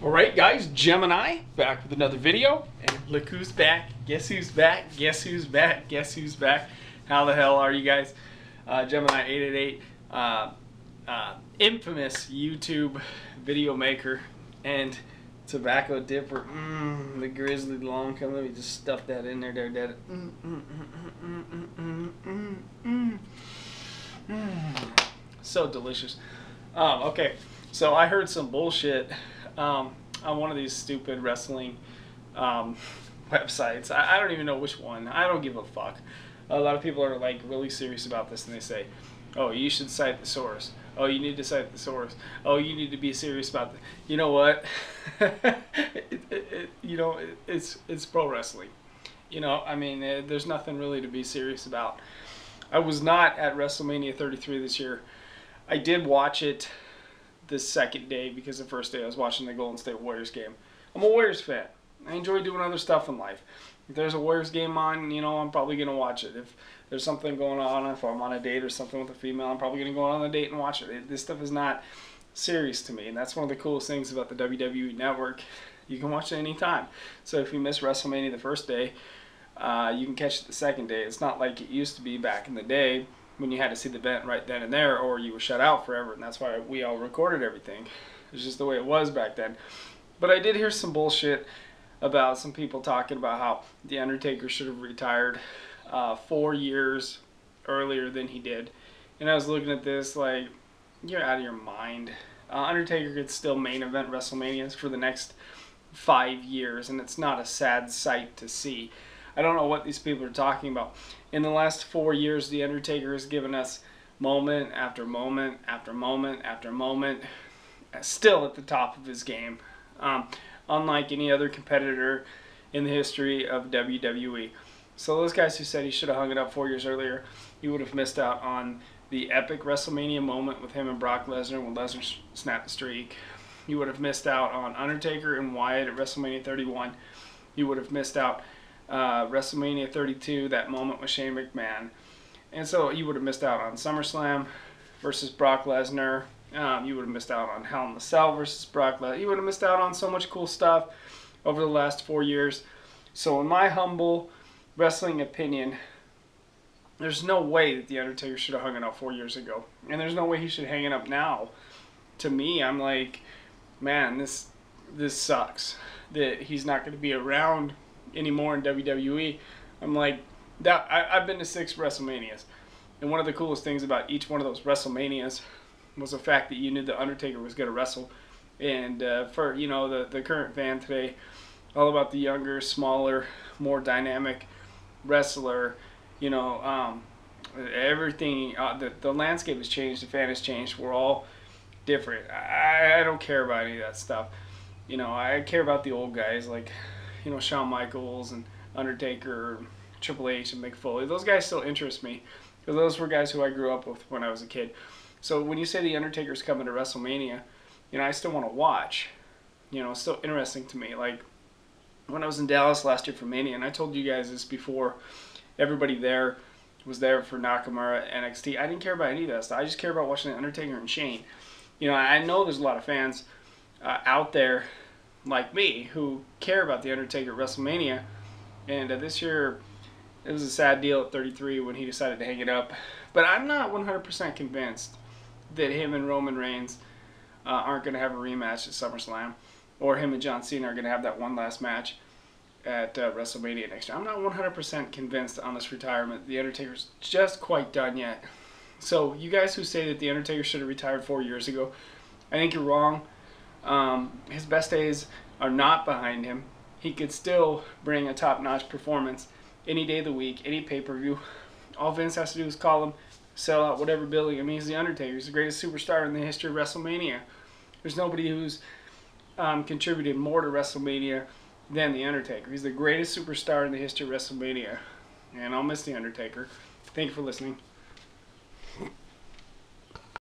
Alright guys, Gemini, back with another video, and look who's back, guess who's back, guess who's back, guess who's back. How the hell are you guys? Gemini 888, infamous YouTube video maker and tobacco dipper, the grizzly long come, let me just stuff that in there, Dad. So delicious. Okay, so I heard some bullshit on one of these stupid wrestling websites. I don't even know which one. I don't give a fuck. A lot of people are like really serious about this, and they say, "Oh, you should cite the source. Oh, you need to cite the source. Oh, you need to be serious about the." You know what? It's pro wrestling. You know, I mean, there's nothing really to be serious about. I was not at WrestleMania 33 this year. I did watch it the second day because the first day I was watching the Golden State Warriors game. I'm a Warriors fan. I enjoy doing other stuff in life. If there's a Warriors game on, you know, I'm probably going to watch it. If there's something going on, if I'm on a date or something with a female, I'm probably going to go on a date and watch it. This stuff is not serious to me, and that's one of the coolest things about the WWE Network. You can watch it anytime. So if you miss WrestleMania the first day, you can catch it the second day. It's not like it used to be back in the day when you had to see the event right then and there, or you were shut out forever, and that's why we all recorded everything. It's just the way it was back then. But I did hear some bullshit about some people talking about how the Undertaker should have retired 4 years earlier than he did. And I was looking at this like, you're out of your mind. Undertaker could still main event WrestleManias for the next 5 years, and it's not a sad sight to see. I don't know what these people are talking about. In the last 4 years, The Undertaker has given us moment after moment after moment after moment, still at the top of his game, unlike any other competitor in the history of WWE. So those guys who said he should have hung it up 4 years earlier, you would have missed out on the epic WrestleMania moment with him and Brock Lesnar when Lesnar snapped the streak. You would have missed out on Undertaker and Wyatt at WrestleMania 31. You would have missed out WrestleMania 32, that moment with Shane McMahon. And so you would have missed out on SummerSlam versus Brock Lesnar. You would have missed out on Hell in a Cell versus Brock Lesnar. You would have missed out on so much cool stuff over the last 4 years. So in my humble wrestling opinion, there's no way that The Undertaker should have hung it up 4 years ago. And there's no way he should hang it up now. To me, I'm like, man, this sucks that he's not going to be around anymore in WWE. I'm like, I've been to 6 WrestleManias, and one of the coolest things about each one of those WrestleManias was the fact that you knew the Undertaker was going to wrestle. And for, you know, the current fan today, all about the younger, smaller, more dynamic wrestler, you know, everything, the landscape has changed, the fan has changed, we're all different. I don't care about any of that stuff. You know, I care about the old guys like, you know, Shawn Michaels and Undertaker, Triple H and Mick Foley. Those guys still interest me because those were guys who I grew up with when I was a kid. So when you say the Undertaker's coming to WrestleMania, you know, I still want to watch. You know, it's still interesting to me. Like when I was in Dallas last year for Mania, and I told you guys this before, everybody there was there for Nakamura, NXT. I didn't care about any of that stuff. I just care about watching the Undertaker and Shane. You know, I know there's a lot of fans out there like me who care about the Undertaker at WrestleMania, and this year it was a sad deal at 33 when he decided to hang it up. But I'm not 100% convinced that him and Roman Reigns aren't going to have a rematch at SummerSlam, or him and John Cena are going to have that one last match at WrestleMania next year. I'm not 100% convinced on this retirement. The Undertaker's just quite done yet. So you guys who say that the Undertaker should have retired 4 years ago, I think you're wrong. His best days are not behind him. He could still bring a top-notch performance any day of the week, any pay-per-view. All Vince has to do is call him, sell out whatever building. I mean, he's the Undertaker. He's the greatest superstar in the history of WrestleMania. There's nobody who's contributed more to WrestleMania than the Undertaker. He's the greatest superstar in the history of WrestleMania. And I'll miss the Undertaker. Thank you for listening.